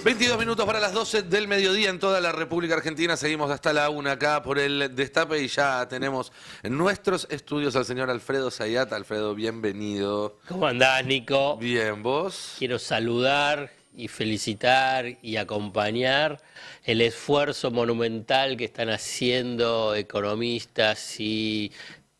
22 minutos para las 12 del mediodía en toda la República Argentina. Seguimos hasta la 1 acá por el Destape y ya tenemos en nuestros estudios al señor Alfredo Zayat. Alfredo, bienvenido. ¿Cómo andás, Nico? Bien, ¿vos? Quiero saludar y felicitar y acompañar el esfuerzo monumental que están haciendo economistas y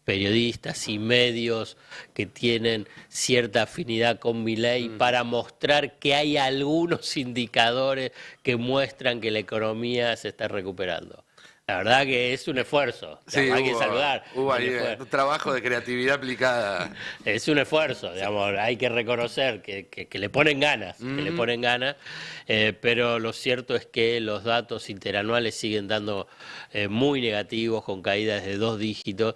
periodistas y medios que tienen cierta afinidad con Milei para mostrar que hay algunos indicadores que muestran que la economía se está recuperando. La verdad que es un esfuerzo, Sí, hay que saludar. Hubo ahí un trabajo de creatividad aplicada. Es un esfuerzo, digamos, hay que reconocer que le ponen ganas, pero lo cierto es que los datos interanuales siguen dando muy negativos, con caídas de 2 dígitos,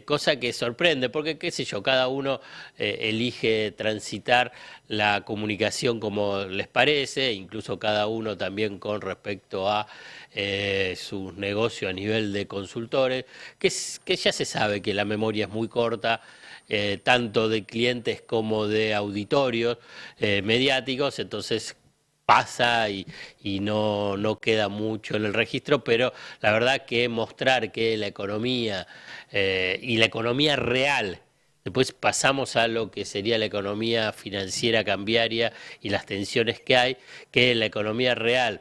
cosa que sorprende, porque qué sé yo, cada uno elige transitar la comunicación como les parece, incluso cada uno también con respecto a sus negocios a nivel de consultores, que ya se sabe que la memoria es muy corta, tanto de clientes como de auditorios mediáticos, entonces pasa y no queda mucho en el registro, pero la verdad que mostrar que la economía y la economía real, después pasamos a lo que sería la economía financiera cambiaria y las tensiones que hay, que en la economía real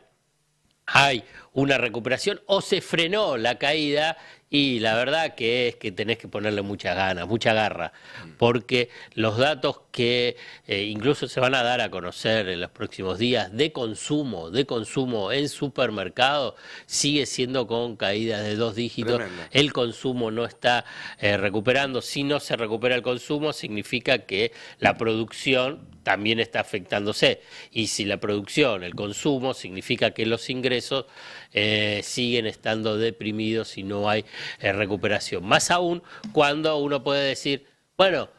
hay una recuperación o se frenó la caída, y la verdad que es que tenés que ponerle muchas ganas, mucha garra, porque los datos que incluso se van a dar a conocer en los próximos días de consumo en supermercados sigue siendo con caídas de 2 dígitos. Tremendo. El consumo no está recuperando. Si no se recupera el consumo, significa que la producción también está afectándose, y si la producción, el consumo, significa que los ingresos siguen estando deprimidos y no hay recuperación. Más aún cuando uno puede decir, bueno,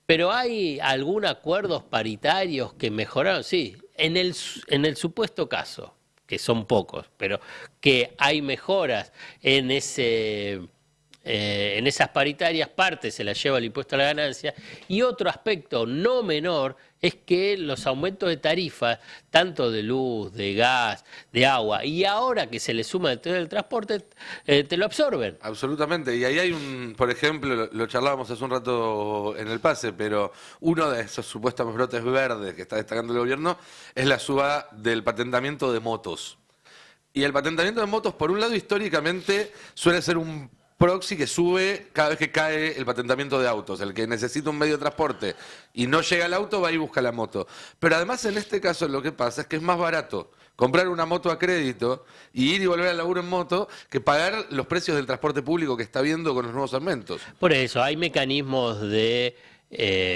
pero ¿hay algún acuerdos paritarios que mejoraron? Sí, en el supuesto caso, que son pocos, pero que hay mejoras en esas paritarias, parte se la lleva el impuesto a la ganancia, y otro aspecto no menor es que los aumentos de tarifas, tanto de luz, de gas, de agua, y ahora que se le suma el tema del transporte, te lo absorben. Absolutamente, y ahí hay por ejemplo, lo charlábamos hace un rato en el pase, pero uno de esos supuestos brotes verdes que está destacando el gobierno es la suba del patentamiento de motos. Y el patentamiento de motos, por un lado, históricamente suele ser un proxy que sube cada vez que cae el patentamiento de autos. El que necesita un medio de transporte y no llega al auto va y busca la moto. Pero además en este caso lo que pasa es que es más barato comprar una moto a crédito y ir y volver al laburo en moto que pagar los precios del transporte público que está viendo con los nuevos aumentos. Por eso hay mecanismos de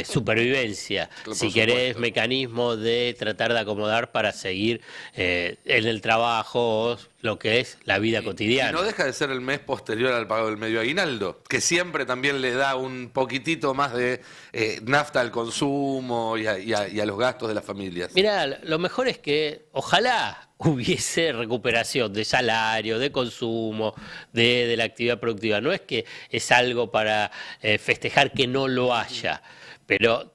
supervivencia, Por si supuesto. querés, mecanismos de tratar de acomodar para seguir en el trabajo, lo que es la vida cotidiana. Y no deja de ser el mes posterior al pago del medio aguinaldo, que siempre también le da un poquitito más de nafta al consumo y a los gastos de las familias. Mirá, lo mejor es que ojalá hubiese recuperación de salario, de consumo, de la actividad productiva. No es que es algo para festejar que no lo haya, pero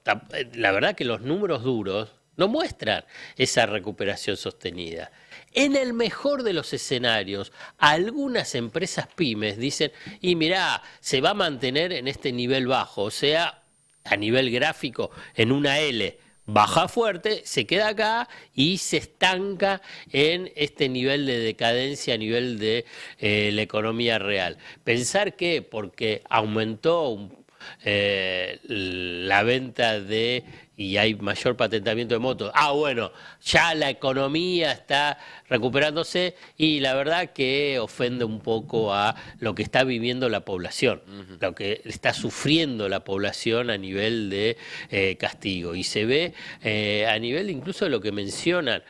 la verdad que los números duros no muestran esa recuperación sostenida. En el mejor de los escenarios, algunas empresas pymes dicen, y mirá, se va a mantener en este nivel bajo, o sea, a nivel gráfico, en una L, baja fuerte, se queda acá y se estanca en este nivel de decadencia a nivel de la economía real. Pensar que porque aumentó la venta y hay mayor patentamiento de motos, bueno, ya la economía está recuperándose, y la verdad que ofende un poco a lo que está viviendo la población, lo que está sufriendo la población a nivel de castigo, y se ve a nivel incluso de lo que mencionan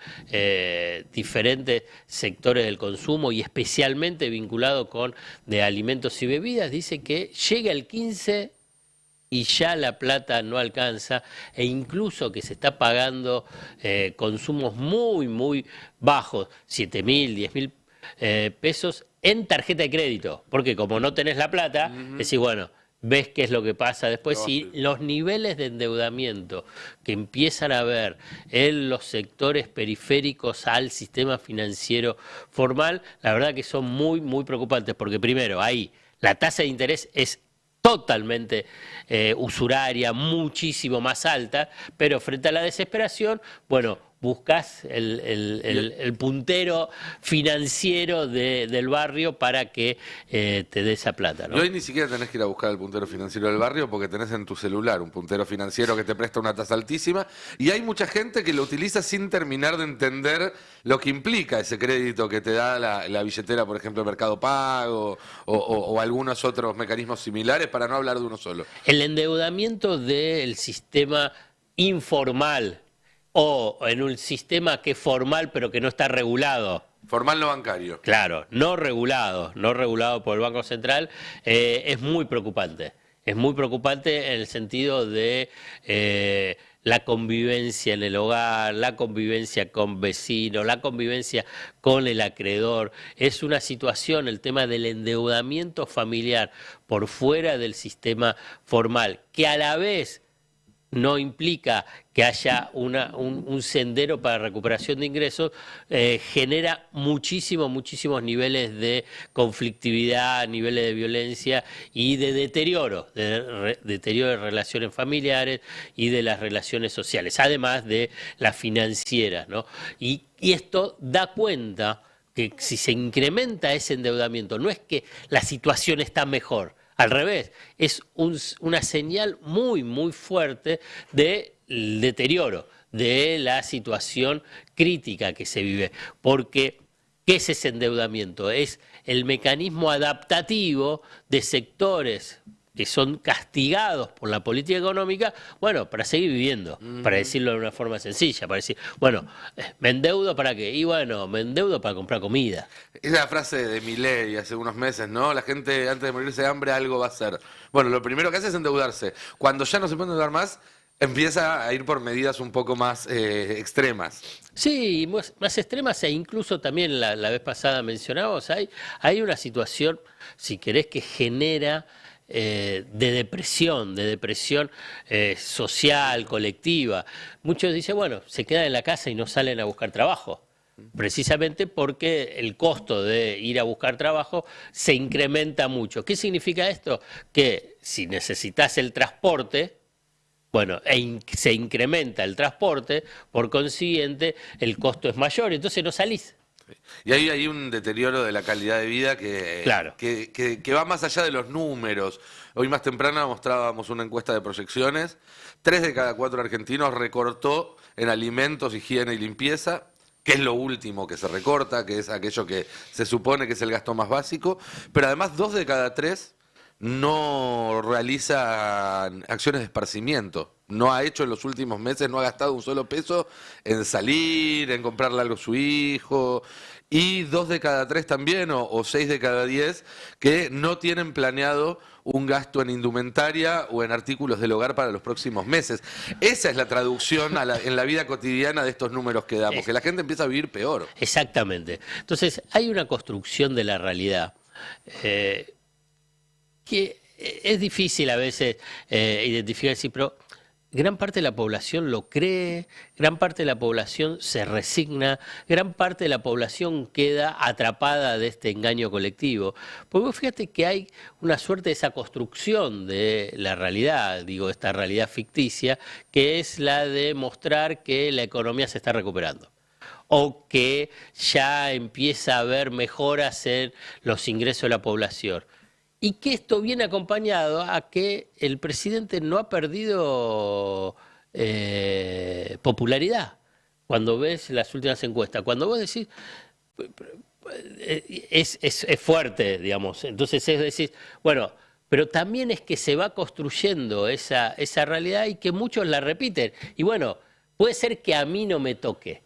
diferentes sectores del consumo y especialmente vinculado con de alimentos y bebidas. Dice que llega el 15 y ya la plata no alcanza, e incluso que se está pagando consumos muy, muy bajos, 7.000, 10.000 pesos en tarjeta de crédito, porque como no tenés la plata, decís, bueno, ves qué es lo que pasa después. No, Y sí. los niveles de endeudamiento que empiezan a ver en los sectores periféricos al sistema financiero formal, la verdad que son muy, muy preocupantes, porque primero, ahí la tasa de interés es totalmente usuraria, muchísimo más alta, pero frente a la desesperación, bueno, buscas el puntero financiero del barrio para que te dé esa plata, Y ¿no? hoy ni siquiera tenés que ir a buscar el puntero financiero del barrio porque tenés en tu celular un puntero financiero que te presta una tasa altísima y hay mucha gente que lo utiliza sin terminar de entender lo que implica ese crédito que te da la billetera, por ejemplo, Mercado Pago o algunos otros mecanismos similares, para no hablar de uno solo. El endeudamiento del sistema informal o en un sistema que es formal pero que no está regulado. Formal no bancario. Claro, no regulado por el Banco Central, es muy preocupante. Es muy preocupante en el sentido de la convivencia en el hogar, la convivencia con vecinos, la convivencia con el acreedor. Es una situación, el tema del endeudamiento familiar por fuera del sistema formal, que a la vez no implica que haya un sendero para recuperación de ingresos, genera muchísimos niveles de conflictividad, niveles de violencia y de deterioro, deterioro de relaciones familiares y de las relaciones sociales, además de las financieras, ¿no? Y esto da cuenta que si se incrementa ese endeudamiento, no es que la situación está mejor, al revés, es una señal muy fuerte del deterioro, de la situación crítica que se vive. Porque, ¿qué es ese endeudamiento? Es el mecanismo adaptativo de sectores que son castigados por la política económica, bueno, para seguir viviendo, para decirlo de una forma sencilla, para decir, bueno, ¿me endeudo para qué? Y bueno, me endeudo para comprar comida. Esa frase de Milei hace unos meses, ¿no? La gente antes de morirse de hambre algo va a hacer. Bueno, lo primero que hace es endeudarse. Cuando ya no se puede endeudar más, empieza a ir por medidas un poco más extremas. Sí, más extremas e incluso también la vez pasada mencionábamos, hay una situación, si querés, que genera de depresión social, colectiva. Muchos dicen, bueno, se quedan en la casa y no salen a buscar trabajo. Precisamente porque el costo de ir a buscar trabajo se incrementa mucho. ¿Qué significa esto? Que si necesitas el transporte, bueno, se incrementa el transporte, por consiguiente el costo es mayor, entonces no salís. Y ahí hay un deterioro de la calidad de vida Claro. que va más allá de los números. Hoy más temprano mostrábamos una encuesta de proyecciones. 3 de cada 4 argentinos recortó en alimentos, higiene y limpieza, que es lo último que se recorta, que es aquello que se supone que es el gasto más básico. Pero además 2 de cada 3 no realiza acciones de esparcimiento. No ha hecho en los últimos meses, no ha gastado un solo peso en salir, en comprarle algo a su hijo. Y 2 de cada 3 también, o 6 de cada 10, que no tienen planeado un gasto en indumentaria o en artículos del hogar para los próximos meses. Esa es la traducción en la vida cotidiana de estos números que damos, que la gente empieza a vivir peor. Exactamente. Entonces, hay una construcción de la realidad que es difícil a veces identificar, decir, pero gran parte de la población lo cree, gran parte de la población se resigna, gran parte de la población queda atrapada de este engaño colectivo. Porque vos fíjate que hay una suerte de esa construcción de la realidad, digo, esta realidad ficticia, que es la de mostrar que la economía se está recuperando, o que ya empieza a haber mejoras en los ingresos de la población. Y que esto viene acompañado a que el presidente no ha perdido popularidad. Cuando ves las últimas encuestas, cuando vos decís, es fuerte, digamos. Entonces es decir, bueno, pero también es que se va construyendo esa realidad y que muchos la repiten. Y bueno, puede ser que a mí no me toque.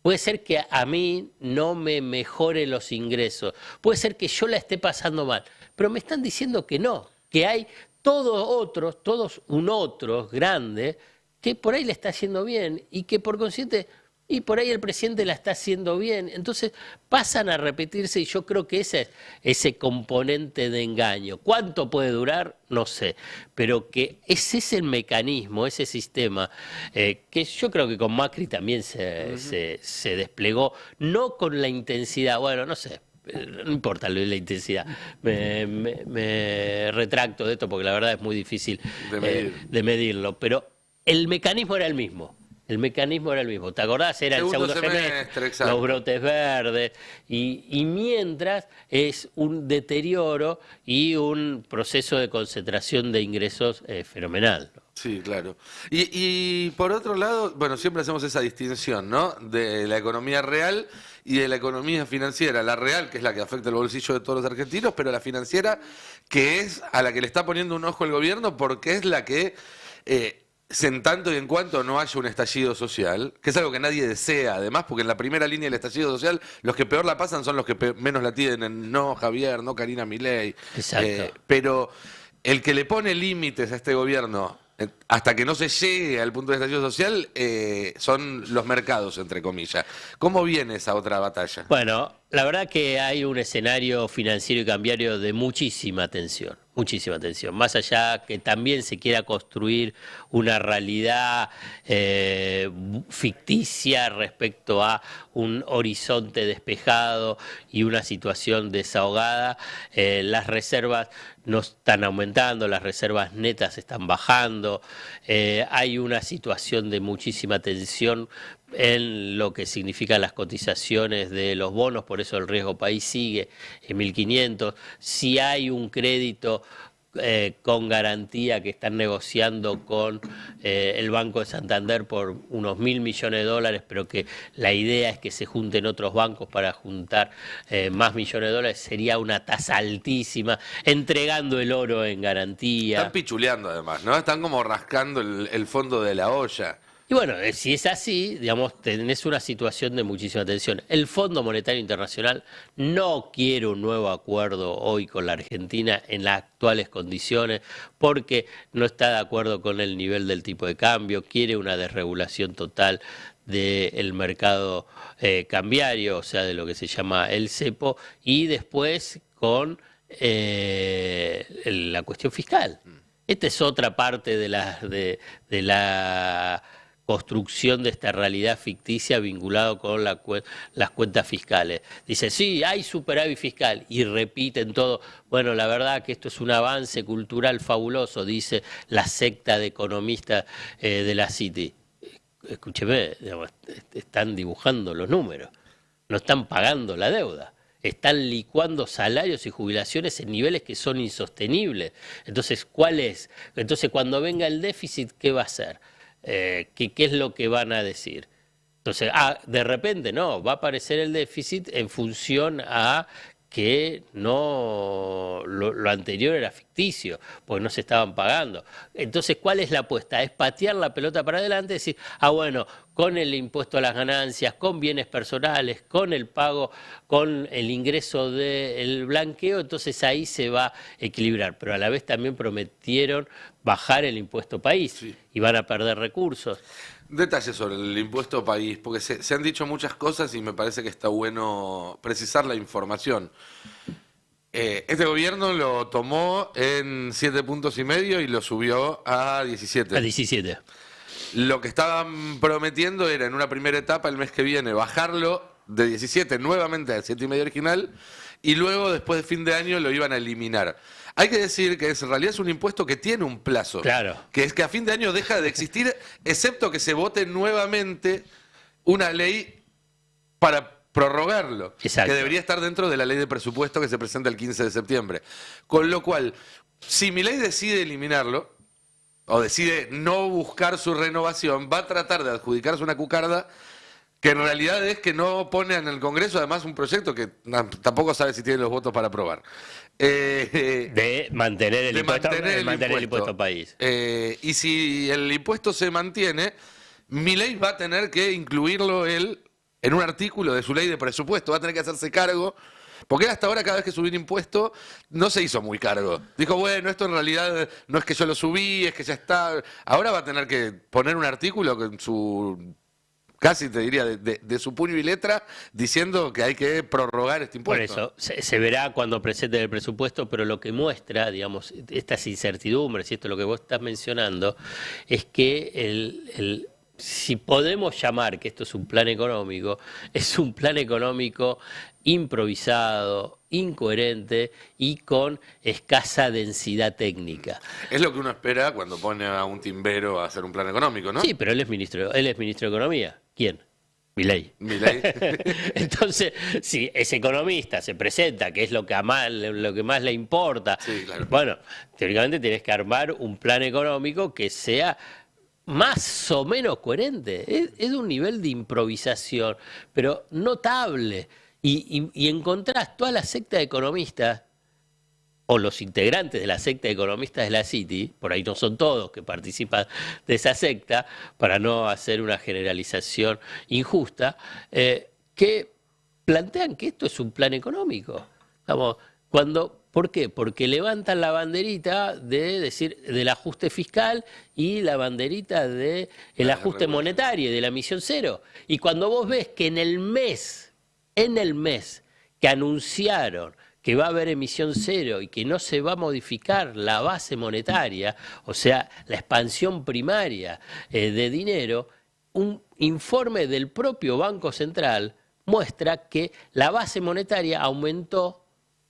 Puede ser que a mí no me mejore los ingresos. Puede ser que yo la esté pasando mal. Pero me están diciendo que no, que hay todos un otro grande, que por ahí le está yendo bien y que por consiguiente y por ahí el presidente la está haciendo bien. Entonces pasan a repetirse y yo creo que ese es ese componente de engaño. ¿Cuánto puede durar? No sé, pero que ese es el mecanismo, ese sistema, que yo creo que con Macri también se desplegó, no con la intensidad, bueno, no sé. No importa la intensidad, me retracto de esto porque la verdad es muy difícil de medirlo, pero el mecanismo era el mismo. El mecanismo era el mismo. ¿Te acordás? Era el segundo semestre, los brotes verdes, y mientras es un deterioro y un proceso de concentración de ingresos fenomenal. Sí, claro. Y por otro lado, bueno, siempre hacemos esa distinción, ¿no? De la economía real y de la economía financiera. La real, que es la que afecta el bolsillo de todos los argentinos, pero la financiera, que es a la que le está poniendo un ojo el gobierno, porque es la que... en tanto y en cuanto no haya un estallido social, que es algo que nadie desea, además, porque en la primera línea del estallido social, los que peor la pasan son los que menos la tienen, no Javier, no Karina Milei. Exacto. Pero el que le pone límites a este gobierno hasta que no se llegue al punto de estallido social son los mercados, entre comillas. ¿Cómo viene esa otra batalla? Bueno, la verdad que hay un escenario financiero y cambiario de muchísima tensión. Muchísima tensión, más allá que también se quiera construir una realidad ficticia respecto a un horizonte despejado y una situación desahogada, las reservas no están aumentando, las reservas netas están bajando, hay una situación de muchísima tensión en lo que significan las cotizaciones de los bonos, por eso el riesgo país sigue en 1.500. Si hay un crédito con garantía que están negociando con el Banco de Santander por unos 1.000 millones de dólares, pero que la idea es que se junten otros bancos para juntar más millones de dólares, sería una tasa altísima, entregando el oro en garantía. Están pichuleando además, ¿no? Están como rascando el fondo de la olla. Y bueno, si es así, digamos, tenés una situación de muchísima tensión. El Fondo Monetario Internacional no quiere un nuevo acuerdo hoy con la Argentina en las actuales condiciones porque no está de acuerdo con el nivel del tipo de cambio, quiere una desregulación total del mercado cambiario, o sea, de lo que se llama el cepo, y después con la cuestión fiscal. Esta es otra parte de la construcción de esta realidad ficticia vinculado con las cuentas fiscales. Dice, sí, hay superávit fiscal, y repiten todo. Bueno, la verdad que esto es un avance cultural fabuloso, dice la secta de economistas de la City. Escúcheme, digamos, están dibujando los números, no están pagando la deuda. Están licuando salarios y jubilaciones en niveles que son insostenibles. Entonces, ¿cuál es? Entonces, cuando venga el déficit, ¿qué va a hacer? ¿Qué es lo que van a decir? Entonces, de repente no, va a aparecer el déficit en función a que no lo anterior era ficticio, porque no se estaban pagando. Entonces, ¿cuál es la apuesta? Es patear la pelota para adelante y decir, bueno, con el impuesto a las ganancias, con bienes personales, con el pago, con el ingreso del blanqueo, entonces ahí se va a equilibrar. Pero a la vez también prometieron bajar el impuesto país, sí, y van a perder recursos. Detalles sobre el impuesto país, porque se han dicho muchas cosas y me parece que está bueno precisar la información. Este gobierno lo tomó en 7,5 puntos y lo subió a 17. A 17. Lo que estaban prometiendo era en una primera etapa el mes que viene bajarlo de 17 nuevamente al 7,5 original y luego después de fin de año lo iban a eliminar. Hay que decir que en realidad es un impuesto que tiene un plazo, claro, que es que a fin de año deja de existir, excepto que se vote nuevamente una ley para prorrogarlo, exacto, que debería estar dentro de la ley de presupuesto que se presenta el 15 de septiembre. Con lo cual, si mi ley decide eliminarlo, o decide no buscar su renovación, va a tratar de adjudicarse una cucarda que en realidad es que no pone en el Congreso además un proyecto que tampoco sabe si tiene los votos para aprobar. De mantener el impuesto país. Y si el impuesto se mantiene, Milei va a tener que incluirlo él en un artículo de su ley de presupuesto, va a tener que hacerse cargo, porque hasta ahora cada vez que subí un impuesto no se hizo muy cargo. Dijo, bueno, esto en realidad no es que yo lo subí, es que ya está. Ahora va a tener que poner un artículo con su casi te diría de su puño y letra, diciendo que hay que prorrogar este Por impuesto. eso, se verá cuando presenten el presupuesto, pero lo que muestra, digamos, estas incertidumbres, y esto es lo que vos estás mencionando, es que si podemos llamar que esto es un plan económico improvisado, incoherente y con escasa densidad técnica. Es lo que uno espera cuando pone a un timbero a hacer un plan económico, ¿no? Sí, pero él es ministro de Economía. ¿Quién? Milei. Milei. Entonces, si ese economista se presenta, que es lo que más le importa, Sí, claro. bueno, teóricamente tienes que armar un plan económico que sea más o menos coherente. Es de un nivel de improvisación, pero notable. Y encontrás toda la secta de economistas, o los integrantes de la secta de economistas de la City, por ahí no son todos que participan de esa secta, para no hacer una generalización injusta, que plantean que esto es un plan económico. Vamos, ¿por qué? Porque levantan la banderita de decir del ajuste fiscal y la banderita del ajuste monetario y de la emisión cero. Y cuando vos ves que en el mes que anunciaron que va a haber emisión cero y que no se va a modificar la base monetaria, o sea, la expansión primaria de dinero, un informe del propio Banco Central muestra que la base monetaria aumentó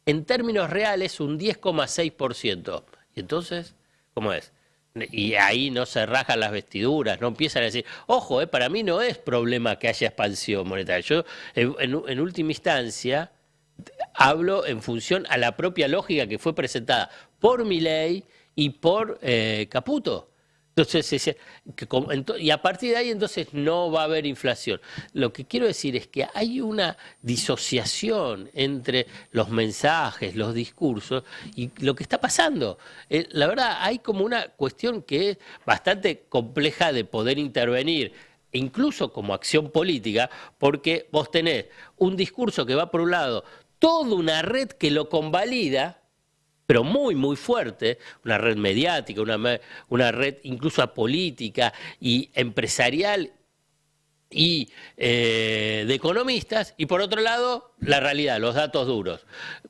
en términos reales un 10,6%. Y entonces, ¿cómo es? Y ahí no se rajan las vestiduras, no empiezan a decir, ojo, para mí no es problema que haya expansión monetaria. Yo, en última instancia, hablo en función a la propia lógica que fue presentada por Milei y por Caputo. Entonces, y a partir de ahí entonces no va a haber inflación. Lo que quiero decir es que hay una disociación entre los mensajes, los discursos y lo que está pasando. La verdad, hay como una cuestión que es bastante compleja de poder intervenir, incluso como acción política, porque vos tenés un discurso que va por un lado, toda una red que lo convalida, pero muy, muy fuerte, una red mediática, una red incluso política y empresarial y de economistas, y por otro lado, la realidad, los datos duros.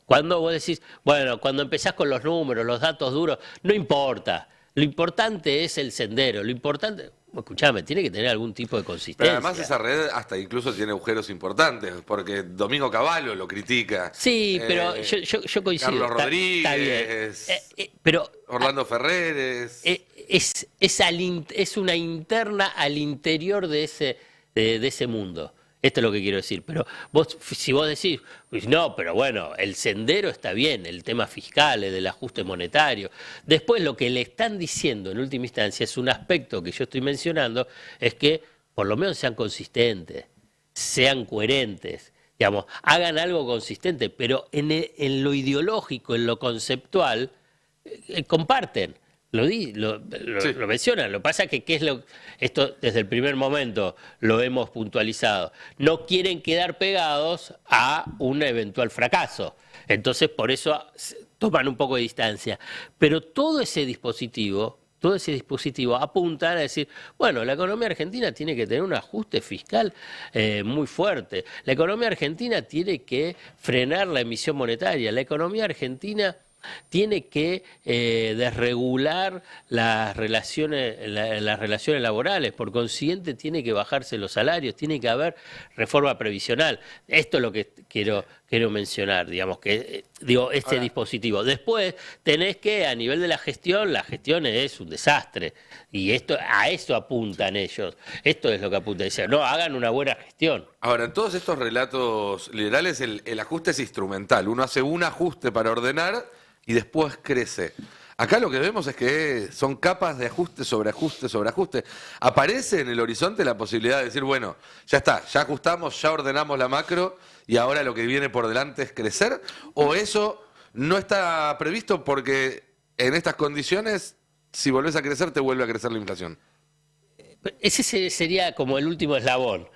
Cuando vos decís, bueno, cuando empezás con los números, los datos duros, no importa. Lo importante es el sendero, lo importante... Escuchame, tiene que tener algún tipo de consistencia. Pero además esa red hasta incluso tiene agujeros importantes, porque Domingo Cavallo lo critica. Sí, pero yo coincido. Carlos Rodríguez, está bien. Pero Orlando Ferreres. Es una interna al interior de ese mundo. Esto es lo que quiero decir. Pero si vos decís, pues no, pero bueno, el sendero está bien, el tema fiscal, el del ajuste monetario. Después lo que le están diciendo en última instancia es un aspecto que yo estoy mencionando, es que por lo menos sean consistentes, sean coherentes, digamos, hagan algo consistente, pero en lo ideológico, en lo conceptual, comparten. Sí. Lo mencionan. Lo que pasa es que esto desde el primer momento lo hemos puntualizado. No quieren quedar pegados a un eventual fracaso. Entonces, por eso toman un poco de distancia. Pero todo ese dispositivo apunta a decir, bueno, la economía argentina tiene que tener un ajuste fiscal muy fuerte. La economía argentina tiene que frenar la emisión monetaria. La economía argentina tiene que desregular las relaciones laborales, por consiguiente tiene que bajarse los salarios, tiene que haber reforma previsional. Esto es lo que quiero mencionar, digamos, que este dispositivo. Después tenés que, a nivel de la gestión es un desastre, y a eso apuntan ellos. Esto es lo que apuntan, dicen, no, hagan una buena gestión. Ahora, en todos estos relatos liberales el ajuste es instrumental. Uno hace un ajuste para ordenar y después crece. Acá lo que vemos es que son capas de ajuste sobre ajuste sobre ajuste. ¿Aparece en el horizonte la posibilidad de decir, bueno, ya está, ya ajustamos, ya ordenamos la macro y ahora lo que viene por delante es crecer? ¿O eso no está previsto porque en estas condiciones, si volvés a crecer, te vuelve a crecer la inflación? Ese sería como el último eslabón.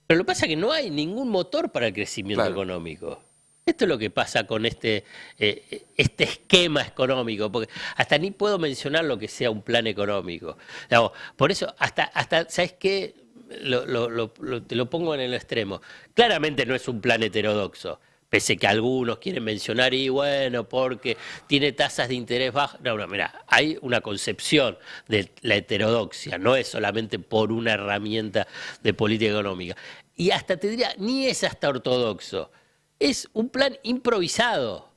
Pero lo que pasa es que no hay ningún motor para el crecimiento económico. Esto es lo que pasa con este esquema económico, porque hasta ni puedo mencionar lo que sea un plan económico. Digamos, por eso, hasta ¿sabes qué? te lo pongo en el extremo. Claramente no es un plan heterodoxo, pese que algunos quieren mencionar, y bueno, porque tiene tasas de interés bajas. No, no, mira, hay una concepción de la heterodoxia, no es solamente por una herramienta de política económica. Y hasta te diría, ni es hasta ortodoxo, es un plan improvisado,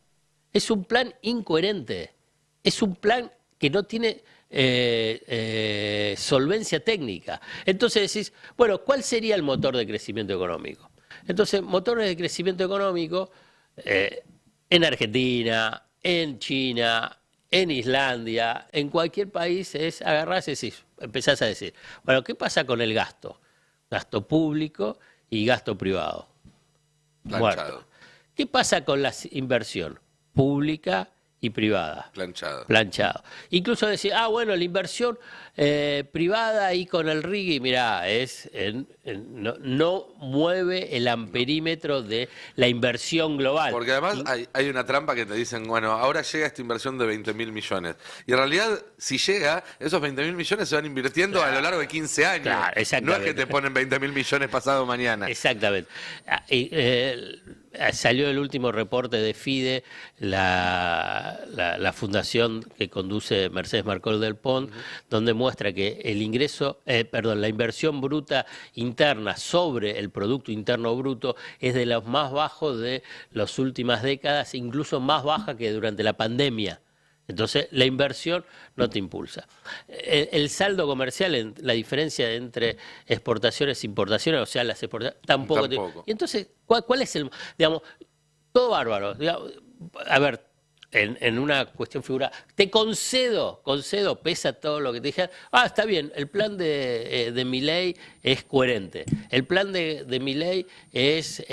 es un plan incoherente, es un plan que no tiene solvencia técnica. Entonces decís, bueno, ¿cuál sería el motor de crecimiento económico? Entonces, motores de crecimiento económico en Argentina, en China, en Islandia, en cualquier país es agarrarse y decís, empezás a decir, bueno, ¿qué pasa con el gasto? Gasto público y gasto privado. Muerto. ¿Qué pasa con la inversión pública y privada? Planchado. Incluso decir, bueno, la inversión privada y con el RIGI, mirá, no mueve el amperímetro de la inversión global. Porque además hay una trampa que te dicen, bueno, ahora llega esta inversión de 20.000 millones. Y en realidad, si llega, esos 20.000 millones se van invirtiendo a lo largo de 15 años. Claro, no es que te ponen 20.000 millones pasado mañana. Exactamente. Salió el último reporte de FIDE, la fundación que conduce Mercedes Marcol del Pont, donde muestra que la inversión bruta interna sobre el Producto Interno Bruto es de los más bajos de las últimas décadas, incluso más baja que durante la pandemia. Entonces, la inversión no te impulsa. El saldo comercial, la diferencia entre exportaciones e importaciones, o sea, las exportaciones, tampoco. Y entonces, ¿cuál es el...? Digamos, todo bárbaro. Digamos, a ver, en una cuestión figura, te concedo, pesa todo lo que te dije. Está bien, el plan de Milei es coherente. El plan de Milei es...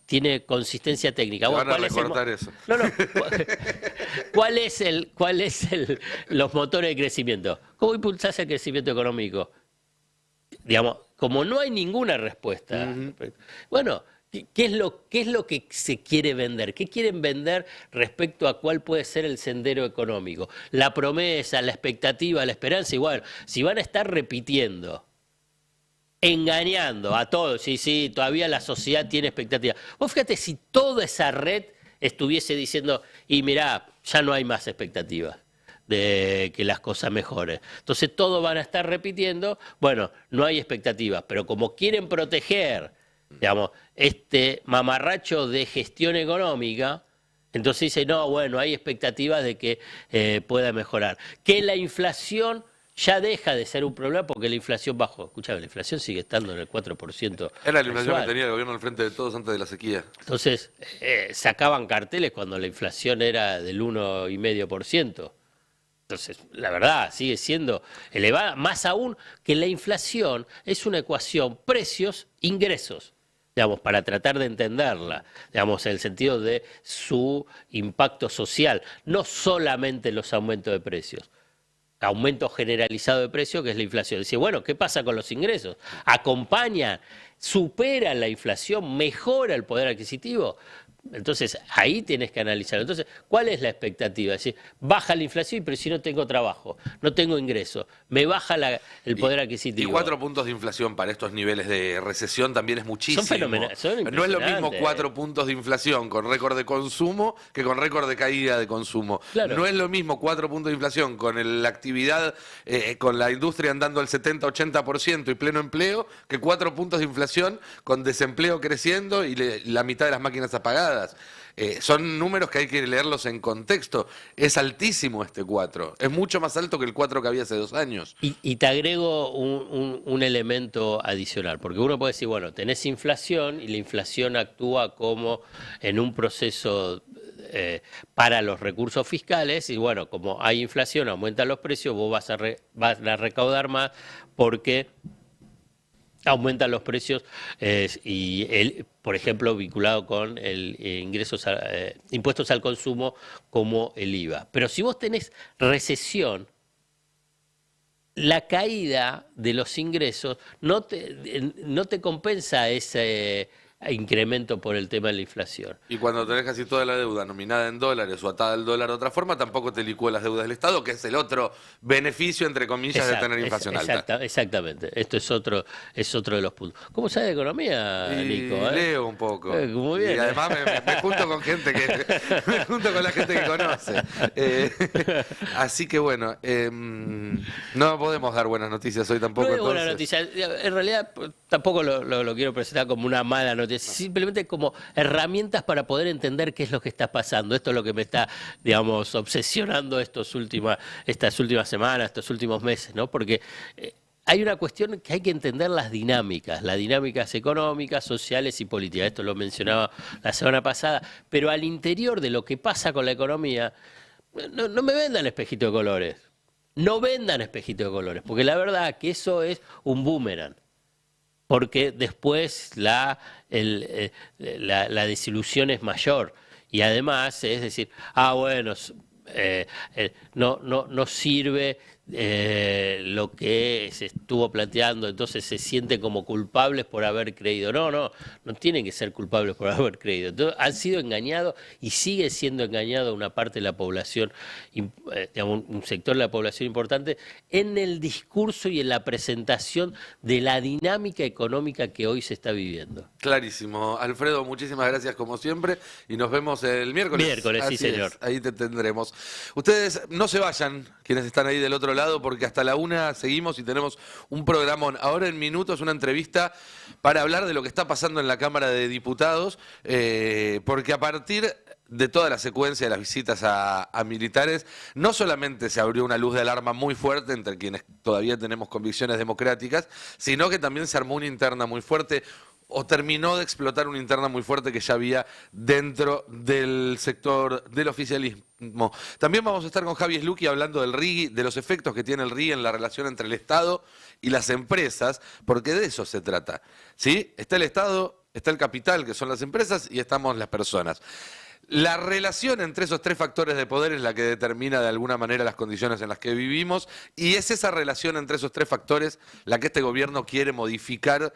tiene consistencia técnica. Van a recortar eso. No. ¿Cuál es los motores de crecimiento? ¿Cómo impulsás el crecimiento económico? Digamos, como no hay ninguna respuesta. Bueno, ¿qué es lo que se quiere vender? ¿Qué quieren vender respecto a cuál puede ser el sendero económico? La promesa, la expectativa, la esperanza, igual. Si van a estar repitiendo, engañando a todos, sí, todavía la sociedad tiene expectativas. Vos fíjate si toda esa red estuviese diciendo, y mirá, ya no hay más expectativas de que las cosas mejoren. Entonces todos van a estar repitiendo, bueno, no hay expectativas, pero como quieren proteger, digamos, este mamarracho de gestión económica, entonces dicen, no, bueno, hay expectativas de que pueda mejorar. Que la inflación ya deja de ser un problema porque la inflación bajó. Escuchame, la inflación sigue estando en el 4%. Era la inflación que tenía el gobierno al frente de todos antes de la sequía. Entonces, sacaban carteles cuando la inflación era del 1,5%. Entonces, la verdad, sigue siendo elevada. Más aún que la inflación es una ecuación precios-ingresos, digamos, para tratar de entenderla, digamos, en el sentido de su impacto social, no solamente los aumentos de precios. Aumento generalizado de precios, que es la inflación. Dice, bueno, ¿qué pasa con los ingresos? ¿Acompaña, supera la inflación, mejora el poder adquisitivo? Entonces, ahí tienes que analizarlo. Entonces, ¿cuál es la expectativa? Es decir, baja la inflación, pero si no tengo trabajo, no tengo ingreso, me baja el poder adquisitivo. Y 4 puntos de inflación para estos niveles de recesión también es muchísimo. Son fenomenales, son no es lo mismo 4 puntos de inflación con récord de consumo que con récord de caída de consumo. Claro. No es lo mismo 4 puntos de inflación con la actividad, con la industria andando al 70-80% y pleno empleo, que 4 puntos de inflación con desempleo creciendo y la mitad de las máquinas apagadas. Son números que hay que leerlos en contexto. Es altísimo este 4. Es mucho más alto que el 4 que había hace 2 años. Y te agrego un elemento adicional, porque uno puede decir, bueno, tenés inflación y la inflación actúa como en un proceso para los recursos fiscales y bueno, como hay inflación, aumentan los precios, vos vas a recaudar más porque aumentan los precios por ejemplo, vinculado con el impuestos al consumo como el IVA. Pero si vos tenés recesión, la caída de los ingresos no te compensa ese incremento por el tema de la inflación. Y cuando tenés casi toda la deuda nominada en dólares o atada al dólar de otra forma, tampoco te licúa las deudas del Estado, que es el otro beneficio, entre comillas, de tener inflación alta. Exactamente. Esto es otro de los puntos. ¿Cómo sabe de economía, Y Nico? leo un poco. Muy bien. Y además me junto con gente me junto con la gente que conoce. Así que bueno, no podemos dar buenas noticias hoy tampoco. No es buena Entonces. noticia. En realidad tampoco lo quiero presentar como una mala noticia, simplemente como herramientas para poder entender qué es lo que está pasando. Esto es lo que me está, digamos, obsesionando estas últimas semanas, estos últimos meses, ¿no? Porque hay una cuestión que hay que entender las dinámicas económicas, sociales y políticas. Esto lo mencionaba la semana pasada, pero al interior de lo que pasa con la economía, no me vendan espejito de colores. No vendan espejito de colores, porque la verdad que eso es un boomerang. Porque después la desilusión es mayor. Y además, es decir, bueno, no sirve lo que se estuvo planteando, entonces se sienten como culpables por haber creído. No tienen que ser culpables por haber creído. Entonces, han sido engañados y sigue siendo engañado una parte de la población, digamos, un sector de la población importante, en el discurso y en la presentación de la dinámica económica que hoy se está viviendo. Clarísimo. Alfredo, muchísimas gracias como siempre y nos vemos el miércoles. Miércoles, sí, señor. Ahí te tendremos. Ustedes no se vayan, quienes están ahí del otro lado, porque hasta la 1 seguimos y tenemos un programón. Ahora en minutos una entrevista para hablar de lo que está pasando en la Cámara de Diputados, porque a partir de toda la secuencia de las visitas a militares, no solamente se abrió una luz de alarma muy fuerte entre quienes todavía tenemos convicciones democráticas, sino que también se armó una interna muy fuerte, o terminó de explotar una interna muy fuerte que ya había dentro del sector del oficialismo. También vamos a estar con Javi Slucki hablando del RIGI, de los efectos que tiene el RIGI en la relación entre el Estado y las empresas, porque de eso se trata, ¿sí? Está el Estado, está el capital, que son las empresas, y estamos las personas. La relación entre esos tres factores de poder es la que determina de alguna manera las condiciones en las que vivimos, y es esa relación entre esos tres factores la que este gobierno quiere modificar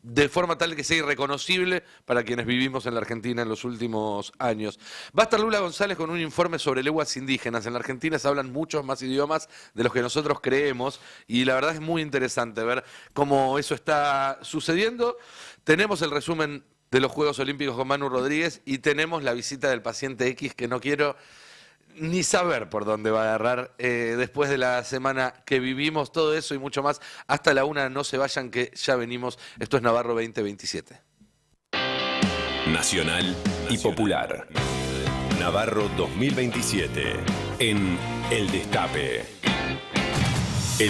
de forma tal que sea irreconocible para quienes vivimos en la Argentina en los últimos años. Va a estar Lula González con un informe sobre lenguas indígenas. En la Argentina se hablan muchos más idiomas de los que nosotros creemos y la verdad es muy interesante ver cómo eso está sucediendo. Tenemos el resumen de los Juegos Olímpicos con Manu Rodríguez y tenemos la visita del paciente X, que no quiero ni saber por dónde va a agarrar después de la semana que vivimos. Todo eso y mucho más hasta la 1. No se vayan, que ya venimos. Esto es Navarro 2027. Nacional y Popular. Navarro 2027 en El Destape.